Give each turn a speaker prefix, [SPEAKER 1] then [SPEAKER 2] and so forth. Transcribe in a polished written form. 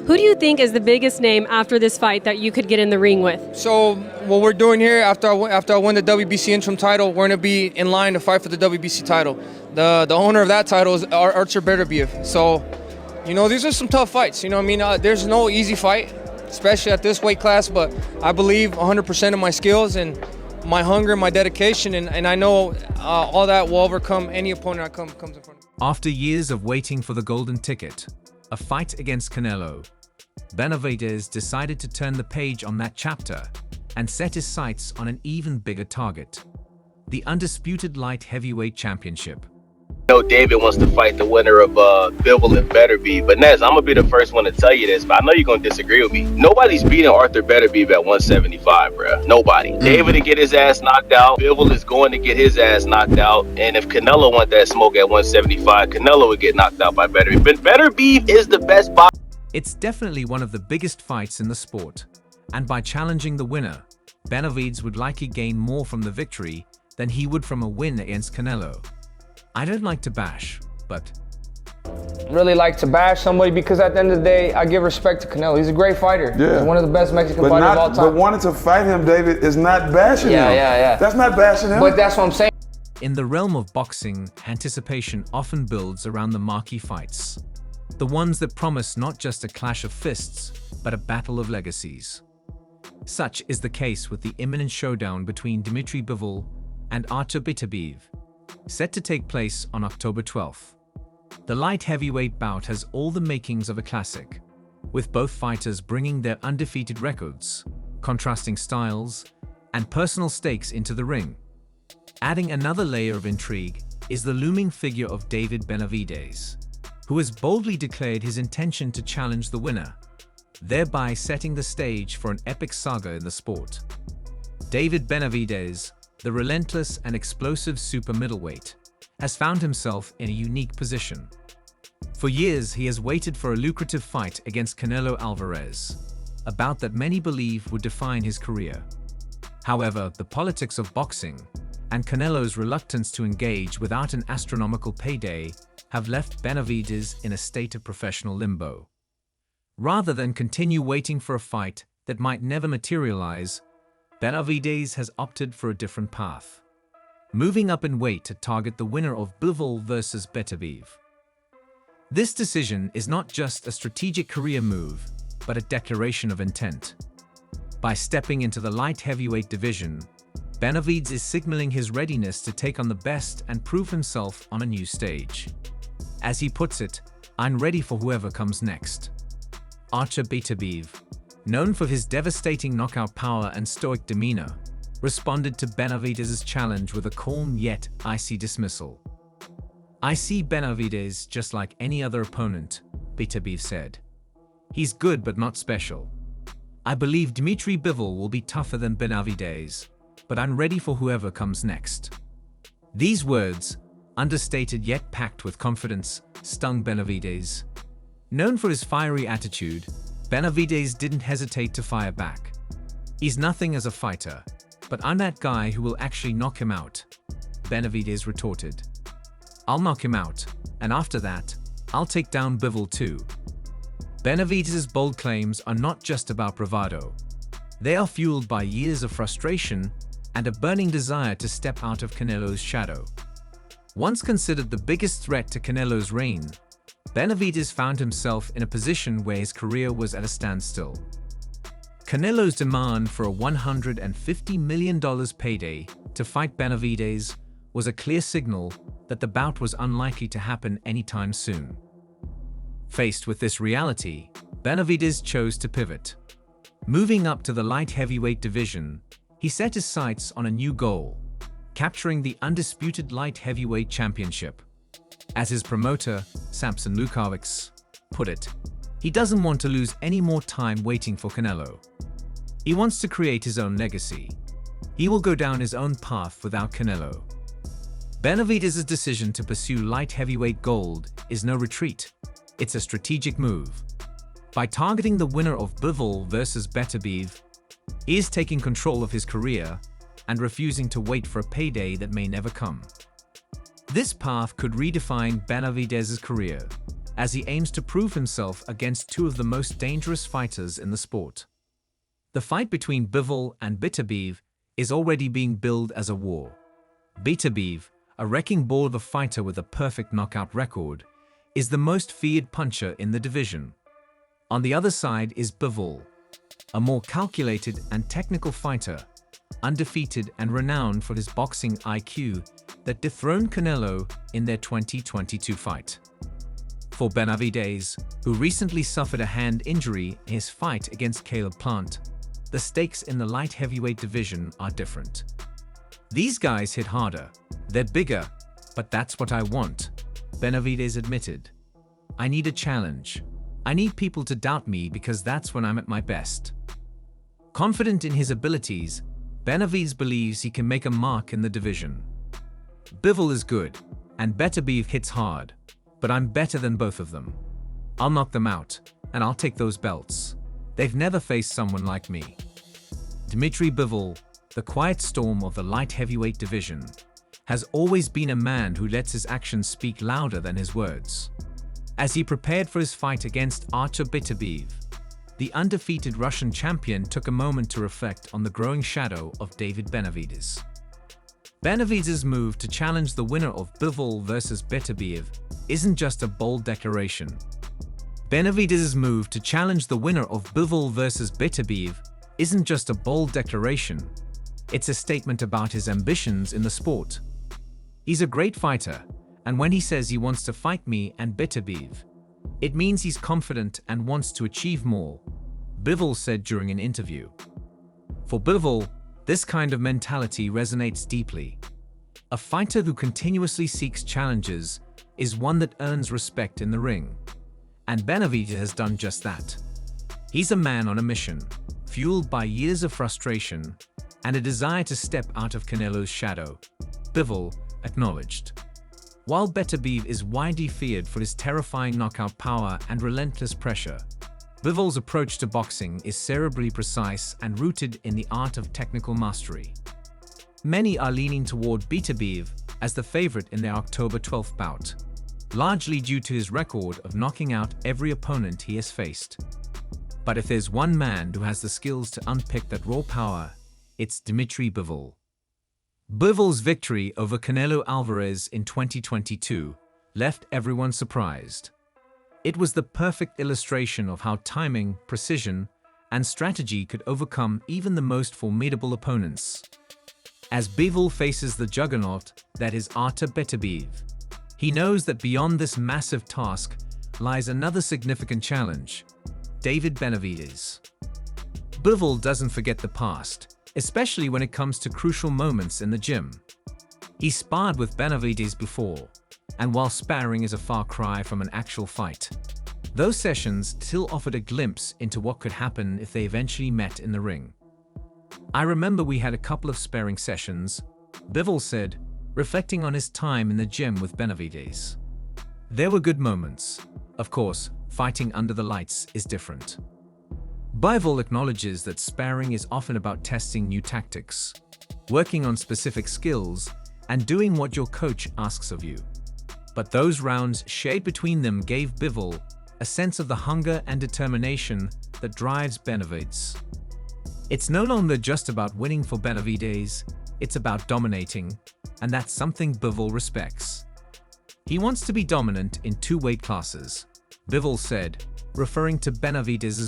[SPEAKER 1] Who do you think is the biggest name after this fight that you could get in the ring with?
[SPEAKER 2] So what we're doing here, after I win the WBC interim title, we're going to be in line to fight for the WBC title. The owner of that title is Artur. So, these are some tough fights. There's no easy fight, especially at this weight class, but I believe 100% of my skills and my hunger and my dedication, and I know all that will overcome any opponent that comes in front of me.
[SPEAKER 3] After years of waiting for the golden ticket, a fight against Canelo, Benavidez decided to turn the page on that chapter and set his sights on an even bigger target, the undisputed light heavyweight championship.
[SPEAKER 4] David wants to fight the winner of Bivol and Beterbiev. But Nez, I'm gonna be the first one to tell you this, but I know you're gonna disagree with me. Nobody's beating Artur Beterbiev at 175, bro. Nobody. David to get his ass knocked out. Bivol is going to get his ass knocked out. And if Canelo want that smoke at 175, Canelo would get knocked out by Beterbiev. But Beterbiev is the best boxer.
[SPEAKER 3] It's definitely one of the biggest fights in the sport, and by challenging the winner, Benavidez would likely gain more from the victory than he would from a win against Canelo. I don't like to bash, but
[SPEAKER 2] Really like to bash somebody because at the end of the day, I give respect to Canelo. He's a great fighter.
[SPEAKER 5] Yeah.
[SPEAKER 2] He's one of the best Mexican fighters of all time.
[SPEAKER 5] But wanting to fight him, David, is not bashing him.
[SPEAKER 2] Yeah.
[SPEAKER 5] That's not bashing him.
[SPEAKER 2] But that's what I'm saying.
[SPEAKER 3] in the realm of boxing, anticipation often builds around the marquee fights. The ones that promise not just a clash of fists, but a battle of legacies. Such is the case with the imminent showdown between Dmitry Bivol and Artur Beterbiev, set to take place on October 12th. The light heavyweight bout has all the makings of a classic, with both fighters bringing their undefeated records, contrasting styles, and personal stakes into the ring. Adding another layer of intrigue is the looming figure of David Benavidez, who has boldly declared his intention to challenge the winner, thereby setting the stage for an epic saga in the sport. David Benavidez, the relentless and explosive super middleweight, has found himself in a unique position. For years, he has waited for a lucrative fight against Canelo Alvarez, a bout that many believe would define his career. However, the politics of boxing and Canelo's reluctance to engage without an astronomical payday have left Benavidez in a state of professional limbo. Rather than continue waiting for a fight that might never materialize, Benavidez has opted for a different path, moving up in weight to target the winner of Bivol versus Beterbiev. This decision is not just a strategic career move, but a declaration of intent. By stepping into the light heavyweight division, Benavidez is signaling his readiness to take on the best and prove himself on a new stage. As he puts it, "I'm ready for whoever comes next." Artur Beterbiev, known for his devastating knockout power and stoic demeanor, responded to Benavidez's challenge with a calm yet icy dismissal. "I see Benavidez just like any other opponent," Beterbiev said. "He's good but not special. I believe Dmitry Bivol will be tougher than Benavidez, but I'm ready for whoever comes next." These words, understated yet packed with confidence, stung Benavidez. Known for his fiery attitude, Benavidez didn't hesitate to fire back. "He's nothing as a fighter, but I'm that guy who will actually knock him out," Benavidez retorted. "I'll knock him out, and after that, I'll take down Bivol too." Benavidez's bold claims are not just about bravado. They are fueled by years of frustration and a burning desire to step out of Canelo's shadow. Once considered the biggest threat to Canelo's reign, Benavidez found himself in a position where his career was at a standstill. Canelo's demand for a $150 million payday to fight Benavidez was a clear signal that the bout was unlikely to happen anytime soon. Faced with this reality, Benavidez chose to pivot. Moving up to the light heavyweight division, he set his sights on a new goal: capturing the undisputed light heavyweight championship. As his promoter, Samson Lukowicz, put it, he doesn't want to lose any more time waiting for Canelo. He wants to create his own legacy. He will go down his own path without Canelo. Benavidez's decision to pursue light heavyweight gold is no retreat. It's a strategic move. By targeting the winner of Bivol versus Beterbiev, he is taking control of his career and refusing to wait for a payday that may never come. This path could redefine Benavidez's career, as he aims to prove himself against two of the most dangerous fighters in the sport. The fight between Bivol and Benavidez is already being billed as a war. Benavidez, a wrecking ball of a fighter with a perfect knockout record, is the most feared puncher in the division. On the other side is Bivol, a more calculated and technical fighter, undefeated and renowned for his boxing IQ that dethroned Canelo in their 2022 fight. For Benavidez, who recently suffered a hand injury in his fight against Caleb Plant, the stakes in the light heavyweight division are different. These guys hit harder, they're bigger, but that's what I want, Benavidez admitted. I need a challenge. I need people to doubt me because that's when I'm at my best. Confident in his abilities, Benavidez believes he can make a mark in the division. Bivol is good, and Benavidez hits hard, but I'm better than both of them. I'll knock them out, and I'll take those belts. They've never faced someone like me. Dmitry Bivol, the quiet storm of the light heavyweight division, has always been a man who lets his actions speak louder than his words. As he prepared for his fight against Artur, the undefeated Russian champion took a moment to reflect on the growing shadow of Benavidez. Benavidez's move to challenge the winner of Bivol versus Benavidez isn't just a bold declaration. Benavidez's move to challenge the winner of Bivol versus Benavidez isn't just a bold declaration. It's a statement about his ambitions in the sport. He's a great fighter, and when he says he wants to fight me and Benavidez, it means he's confident and wants to achieve more, Bivol said during an interview. For Bivol, this kind of mentality resonates deeply. A fighter who continuously seeks challenges is one that earns respect in the ring. And Benavidez has done just that. He's a man on a mission, fueled by years of frustration and a desire to step out of Canelo's shadow, Bivol acknowledged. While Benavidez is widely feared for his terrifying knockout power and relentless pressure, Bivol's approach to boxing is cerebrally precise and rooted in the art of technical mastery. Many are leaning toward Benavidez as the favorite in their October 12th bout, largely due to his record of knocking out every opponent he has faced. But if there's one man who has the skills to unpick that raw power, it's Dmitry Bivol. Bivol's victory over Canelo Alvarez in 2022 left everyone surprised. It was the perfect illustration of how timing, precision, and strategy could overcome even the most formidable opponents. As Bivol faces the juggernaut that is Artur Benavidez, he knows that beyond this massive task lies another significant challenge: Benavidez. Bivol doesn't forget the past, especially when it comes to crucial moments in the gym. He sparred with Benavidez before, and while sparring is a far cry from an actual fight, those sessions still offered a glimpse into what could happen if they eventually met in the ring. I remember we had a couple of sparring sessions, Bivol said, reflecting on his time in the gym with Benavidez. There were good moments. Of course, fighting under the lights is different. Bivol acknowledges that sparring is often about testing new tactics, working on specific skills, and doing what your coach asks of you. But those rounds shared between them gave Bivol a sense of the hunger and determination that drives Benavidez. It's no longer just about winning for Benavidez, it's about dominating, and that's something Bivol respects. He wants to be dominant in two weight classes, Bivol said, referring to Benavidez's